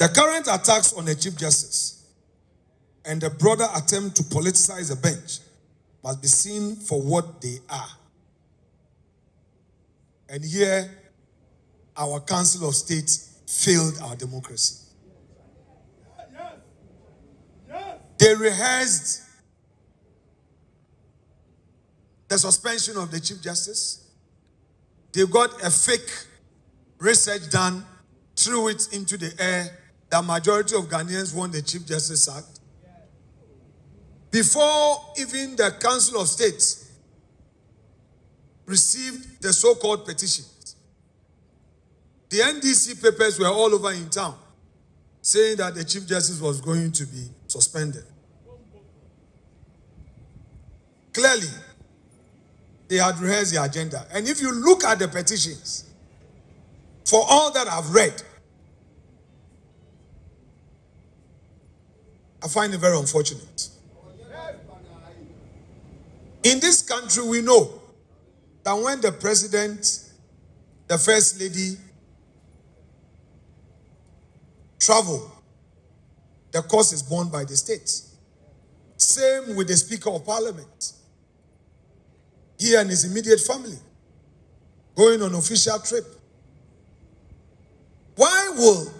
The current attacks on the Chief Justice and the broader attempt to politicize the bench must be seen for what they are. And here, our Council of State failed our democracy. They rehearsed the suspension of the Chief Justice. They got a fake research done, threw it into the air. The majority of Ghanaians want the Chief Justice sacked. Before even the Council of State received the so-called petitions, the NDC papers were all over in town saying that the Chief Justice was going to be suspended. Clearly, they had rehearsed the agenda. And if you look at the petitions, for all that I've read, I find it very unfortunate. In this country, we know that when the president, the first lady, travel, the cost is borne by the state. Same with the Speaker of Parliament. He and his immediate family going on official trip. Why will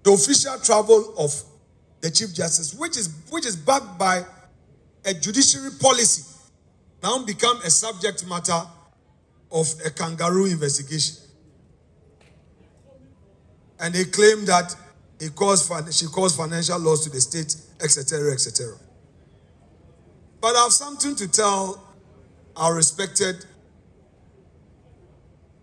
the official travel of the Chief Justice, which is backed by a judiciary policy, now become a subject matter of a kangaroo investigation? And they claim that she caused financial loss to the state, etc., etc. But I have something to tell our respected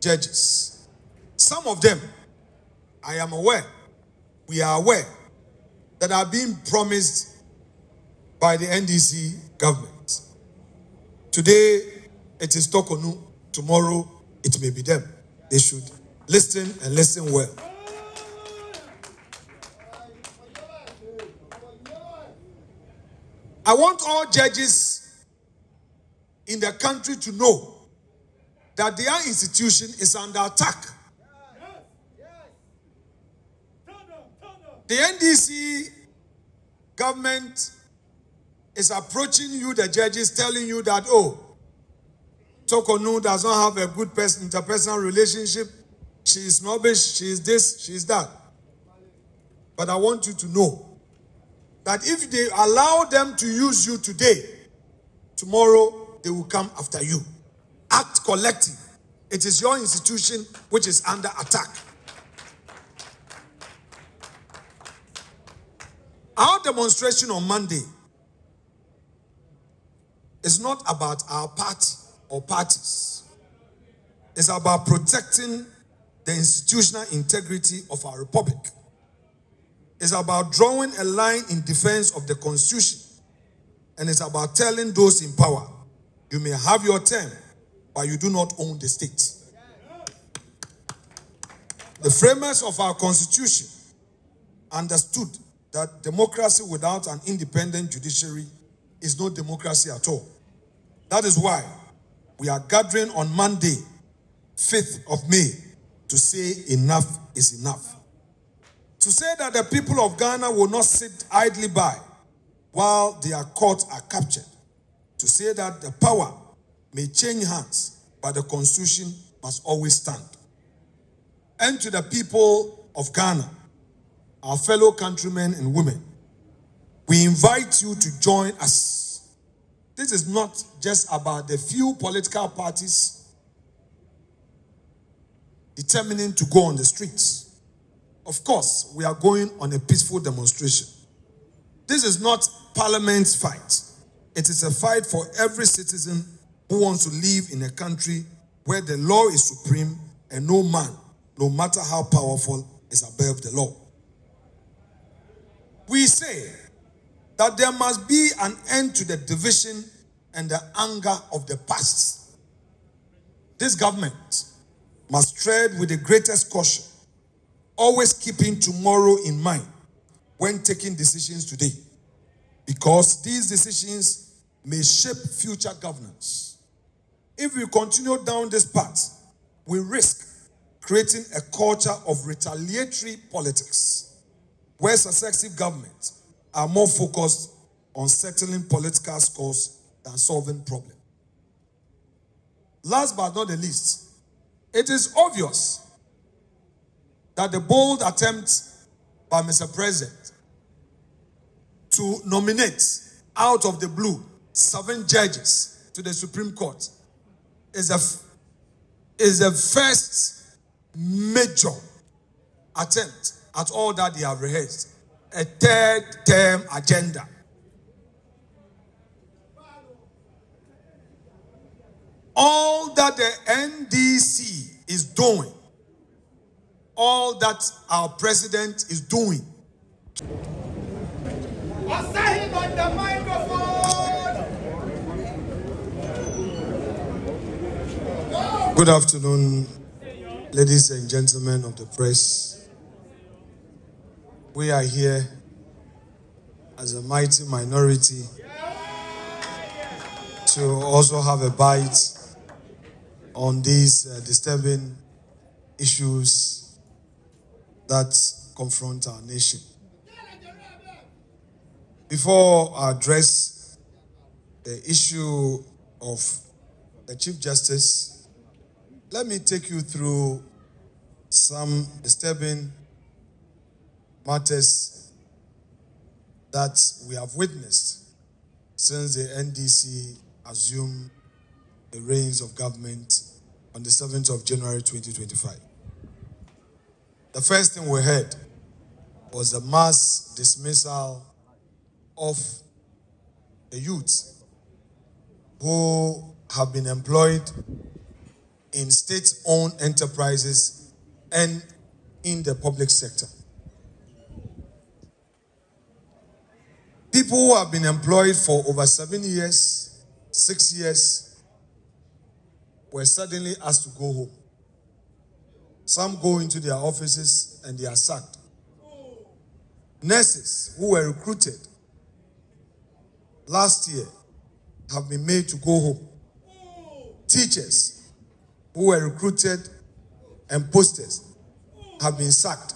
judges. Some of them, I am aware, we are aware, that are being promised by the NDC government. Today, it is Tokonu. Tomorrow, it may be them. They should listen and listen well. I want all judges in the country to know that their institution is under attack. The NDC government is approaching you, the judges, telling you that, oh, Tokonu does not have a good interpersonal relationship. She is snobbish, she is this, she is that. But I want you to know that if they allow them to use you today, tomorrow they will come after you. Act collective. It is your institution which is under attack. Our demonstration on Monday is not about our party or parties. It's about protecting the institutional integrity of our republic. It's about drawing a line in defense of the Constitution. And it's about telling those in power, you may have your term, but you do not own the state. The framers of our Constitution understood that democracy without an independent judiciary is no democracy at all. That is why we are gathering on Monday, 5th of May, to say enough is enough. To say that the people of Ghana will not sit idly by while their courts are captured. To say that the power may change hands, but the Constitution must always stand. And to the people of Ghana, our fellow countrymen and women, we invite you to join us. This is not just about the few political parties determining to go on the streets. Of course, we are going on a peaceful demonstration. This is not Parliament's fight. It is a fight for every citizen who wants to live in a country where the law is supreme and no man, no matter how powerful, is above the law. We say that there must be an end to the division and the anger of the past. This government must tread with the greatest caution, always keeping tomorrow in mind when taking decisions today, because these decisions may shape future governance. If we continue down this path, we risk creating a culture of retaliatory politics. where successive governments are more focused on settling political scores than solving problems. Last but not the least, it is obvious that the bold attempt by Mr. President to nominate out of the blue 7 judges to the Supreme Court is a first major attempt at all that they have rehearsed, a third-term agenda. All that the NDC is doing, all that our president is doing. Good afternoon, ladies and gentlemen of the press. We are here as a mighty minority to also have a bite on these disturbing issues that confront our nation. Before I address the issue of the Chief Justice, let me take you through some disturbing matters that we have witnessed since the NDC assumed the reins of government on the 7th of January 2025. The first thing we heard was the mass dismissal of the youth who have been employed in state-owned enterprises and in the public sector. People who have been employed for over 7 years, 6 years, were suddenly asked to go home. Some go into their offices and they are sacked. Nurses who were recruited last year have been made to go home. Teachers who were recruited and posted have been sacked.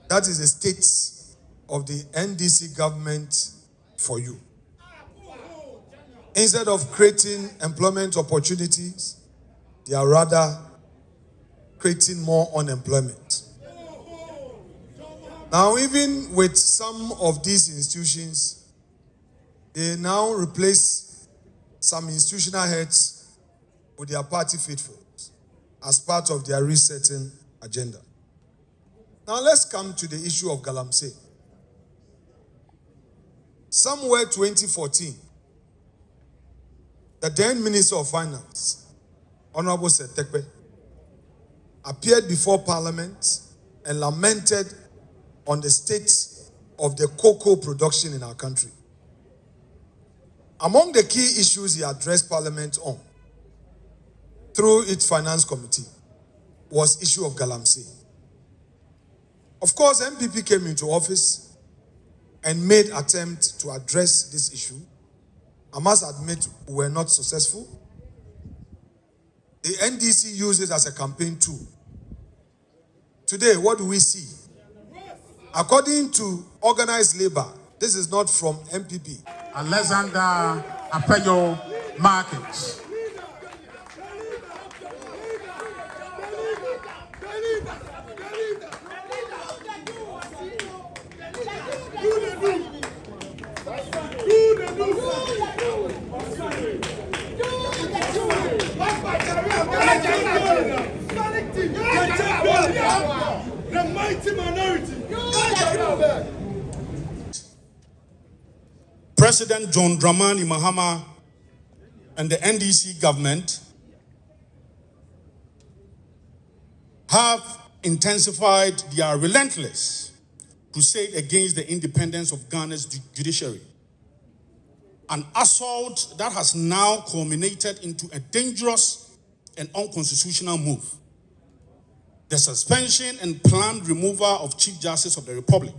That is the state of the NDC government for you. Instead of creating employment opportunities, they are rather creating more unemployment. Now, even with some of these institutions, they now replace some institutional heads with their party faithfuls as part of their resetting agenda. Now, let's come to the issue of Galamsey. Somewhere 2014, the then Minister of Finance, Honorable Setekpe, appeared before Parliament and lamented on the state of the cocoa production in our country. Among the key issues he addressed Parliament on, through its Finance Committee, was issue of Galamsey. Of course, MPP came into office and made attempt to address this issue. I must admit, we were not successful. The NDC used it as a campaign tool. Today, what do we see? According to organized labor, this is not from MPP. Hon Afenyo Markins. The mighty minority. President John Dramani Mahama and the NDC government have intensified their relentless crusade against the independence of Ghana's judiciary. An assault that has now culminated into a dangerous and unconstitutional move. The suspension and planned removal of Chief Justice of the Republic,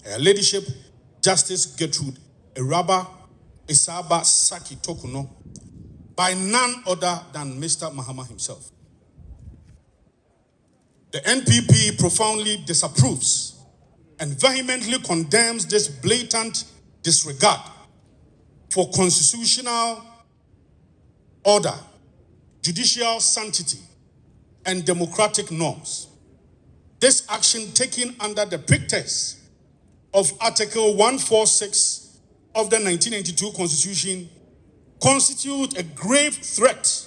Her Ladyship Justice Gertrude Iraba Isaba Saki Tokuno, by none other than Mr. Mahama himself. The NPP profoundly disapproves and vehemently condemns this blatant disregard for constitutional order, judicial sanctity, and democratic norms. This action taken under the pretext of Article 146 of the 1992 Constitution constitutes a grave threat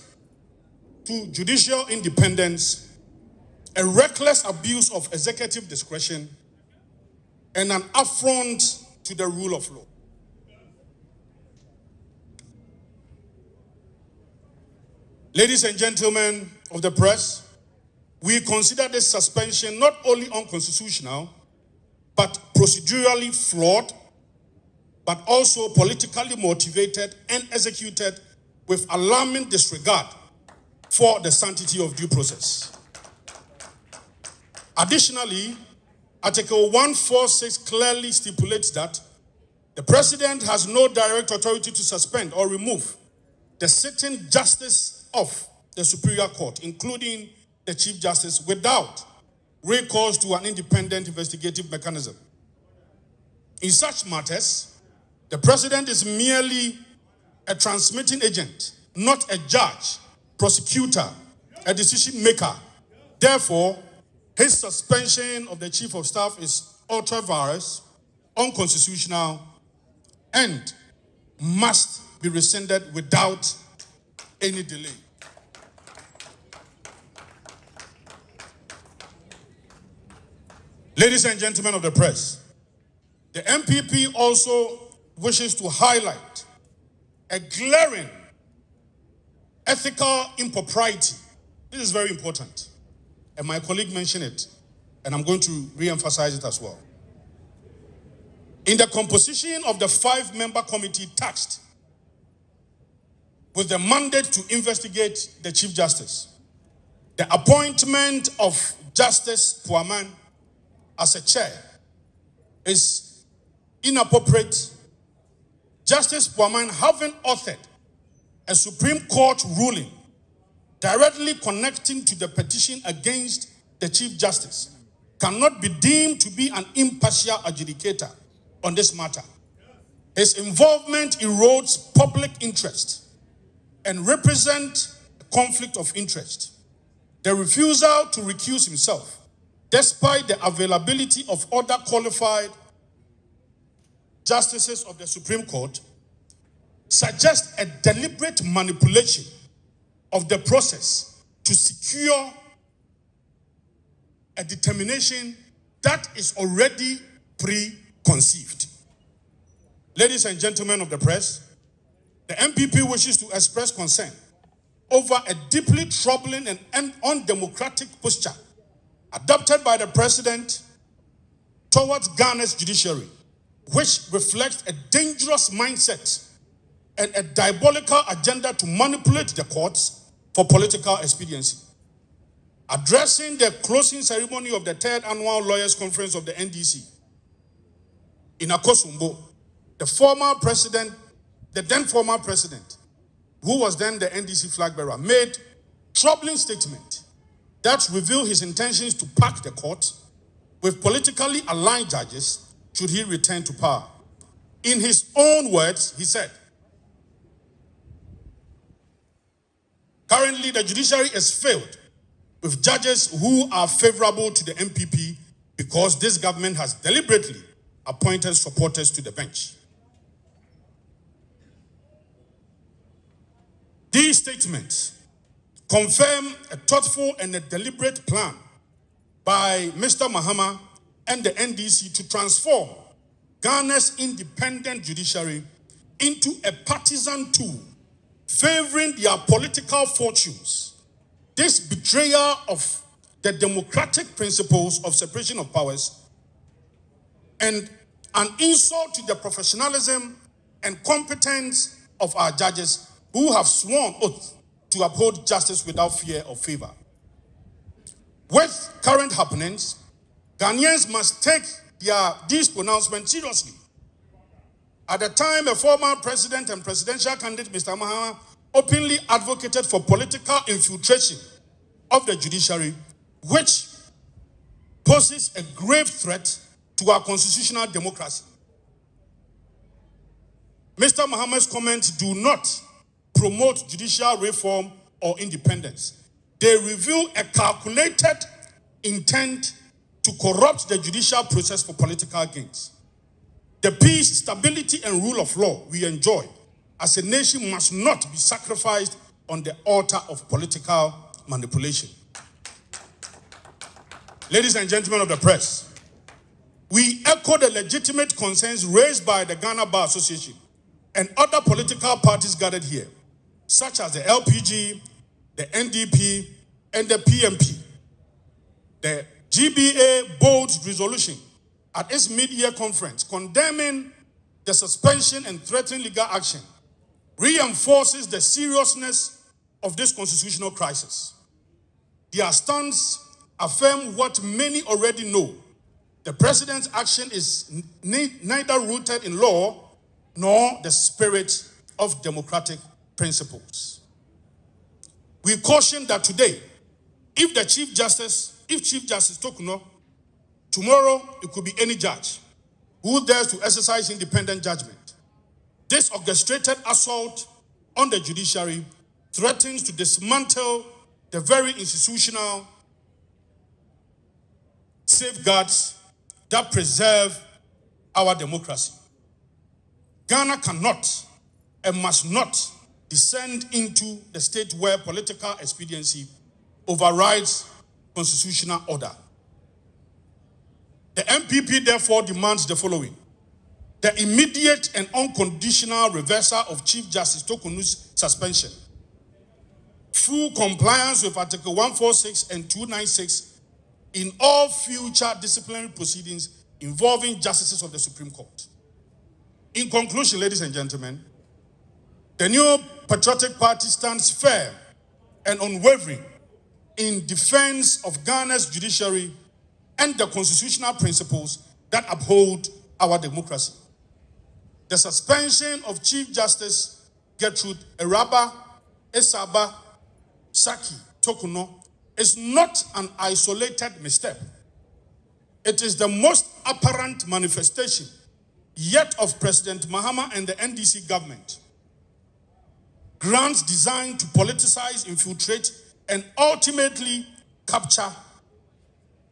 to judicial independence, a reckless abuse of executive discretion, and an affront to the rule of law. Ladies and gentlemen of the press, we consider this suspension not only unconstitutional, but procedurally flawed, but also politically motivated and executed with alarming disregard for the sanctity of due process. Additionally, Article 146 clearly stipulates that the President has no direct authority to suspend or remove the sitting justice of the Superior Court, including the Chief Justice, without recourse to an independent investigative mechanism. In such matters, the President is merely a transmitting agent, not a judge, prosecutor, a decision maker. Therefore, his suspension of the Chief of Staff is ultra-vires, unconstitutional, and must be rescinded without any delay. Ladies and gentlemen of the press, the MPP also wishes to highlight a glaring ethical impropriety. This is very important, and my colleague mentioned it, and I'm going to re-emphasize it as well. In the composition of the 5-member committee tasked with the mandate to investigate the Chief Justice, the appointment of Justice Puaman as a chair is inappropriate. Justice Puaman, having authored a Supreme Court ruling directly connecting to the petition against the Chief Justice, cannot be deemed to be an impartial adjudicator on this matter. His involvement erodes public interest and represents a conflict of interest. The refusal to recuse himself, despite the availability of other qualified justices of the Supreme Court, suggests a deliberate manipulation of the process to secure a determination that is already preconceived. Ladies and gentlemen of the press, the MPP wishes to express concern over a deeply troubling and undemocratic posture adopted by the President towards Ghana's judiciary, which reflects a dangerous mindset and a diabolical agenda to manipulate the courts for political expediency. Addressing the closing ceremony of the 3rd Annual Lawyers Conference of the NDC in Akosombo, the then former president, who was then the NDC flag bearer, made troubling statement that revealed his intentions to pack the court with politically aligned judges should he return to power. In his own words, he said, "Currently, the judiciary is filled with judges who are favorable to the MPP because this government has deliberately appointed supporters to the bench." These statements confirm a thoughtful and a deliberate plan by Mr. Mahama and the NDC to transform Ghana's independent judiciary into a partisan tool favoring their political fortunes. This betrayal of the democratic principles of separation of powers and an insult to the professionalism and competence of our judges who have sworn oath to uphold justice without fear or favor. With current happenings, Ghanaians must take these pronouncements seriously. At the time, a former president and presidential candidate, Mr. Mahama, openly advocated for political infiltration of the judiciary, which poses a grave threat to our constitutional democracy. Mr. Mahama's comments do not promote judicial reform or independence. They reveal a calculated intent to corrupt the judicial process for political gains. The peace, stability, and rule of law we enjoy as a nation must not be sacrificed on the altar of political manipulation. Ladies and gentlemen of the press, we echo the legitimate concerns raised by the Ghana Bar Association and other political parties gathered here, such as the LPG, the NDP, and the PMP. The GBA bold resolution at its mid-year conference condemning the suspension and threatening legal action reinforces the seriousness of this constitutional crisis. Their stance affirm what many already know. The president's action is neither rooted in law nor the spirit of democratic principles. We caution that today, if Chief Justice Tokuno, tomorrow it could be any judge who dares to exercise independent judgment. This orchestrated assault on the judiciary threatens to dismantle the very institutional safeguards that preserve our democracy. Ghana cannot and must not descend into the state where political expediency overrides constitutional order. The MPP therefore demands the following: the immediate and unconditional reversal of Chief Justice Tokunu's suspension, full compliance with Article 146 and 296 in all future disciplinary proceedings involving justices of the Supreme Court. In conclusion, ladies and gentlemen, the New Patriotic Party stands firm and unwavering in defense of Ghana's judiciary and the constitutional principles that uphold our democracy. The suspension of Chief Justice Gertrude Eraba Esaba Saki Tokuno is not an isolated misstep. It is the most apparent manifestation yet of President Mahama and the NDC government. Grants designed to politicize, infiltrate, and ultimately capture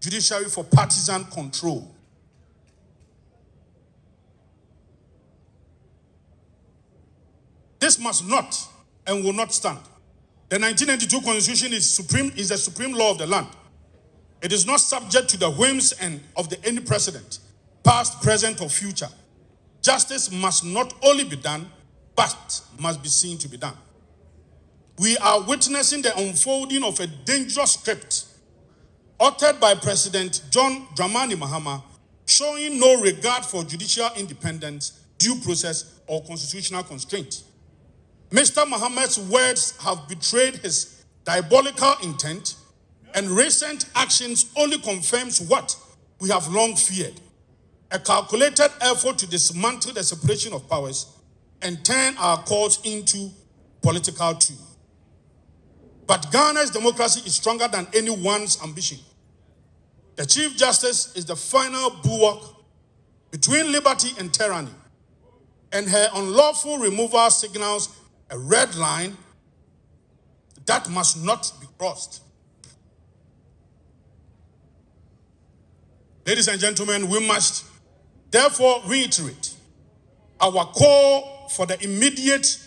judiciary for partisan control. This must not and will not stand. The 1992 Constitution is the supreme law of the land. It is not subject to the whims of any president, past, present, or future. Justice must not only be done, but must be seen to be done. We are witnessing the unfolding of a dangerous script authored by President John Dramani Mahama, showing no regard for judicial independence, due process, or constitutional constraint. Mr. Mahama's words have betrayed his diabolical intent, and recent actions only confirms what we have long feared: a calculated effort to dismantle the separation of powers and turn our courts into political tool. But Ghana's democracy is stronger than anyone's ambition. The Chief Justice is the final bulwark between liberty and tyranny, and her unlawful removal signals a red line that must not be crossed. Ladies and gentlemen, we must therefore reiterate our call for the immediate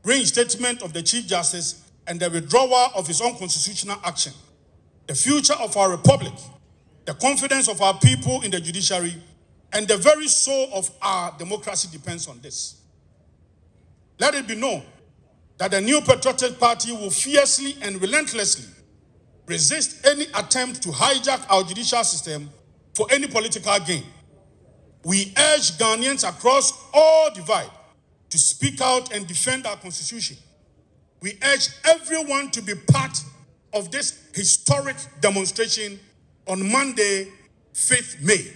reinstatement of the Chief Justice and the withdrawal of his unconstitutional action. The future of our republic, the confidence of our people in the judiciary, and the very soul of our democracy depends on this. Let it be known that the New Patriotic Party will fiercely and relentlessly resist any attempt to hijack our judicial system for any political gain. We urge Ghanaians across all divide to speak out and defend our constitution. We urge everyone to be part of this historic demonstration on Monday, 5th May.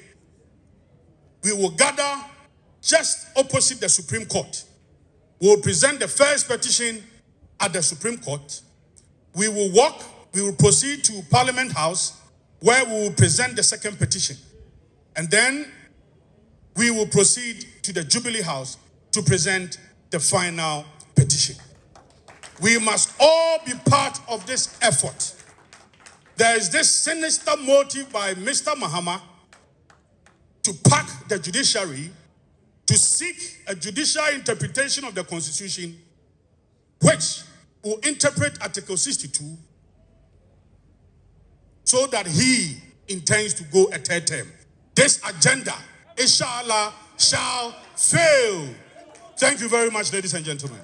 We will gather just opposite the Supreme Court. We will present the first petition at the Supreme Court. We will proceed to Parliament House, where we will present the second petition. And then we will proceed to the Jubilee House to present the final petition. We must all be part of this effort. There is this sinister motive by Mr. Mahama to pack the judiciary to seek a judicial interpretation of the Constitution which will interpret Article 62 so that he intends to go a third term. This agenda, inshallah, shall fail. Thank you very much, ladies and gentlemen.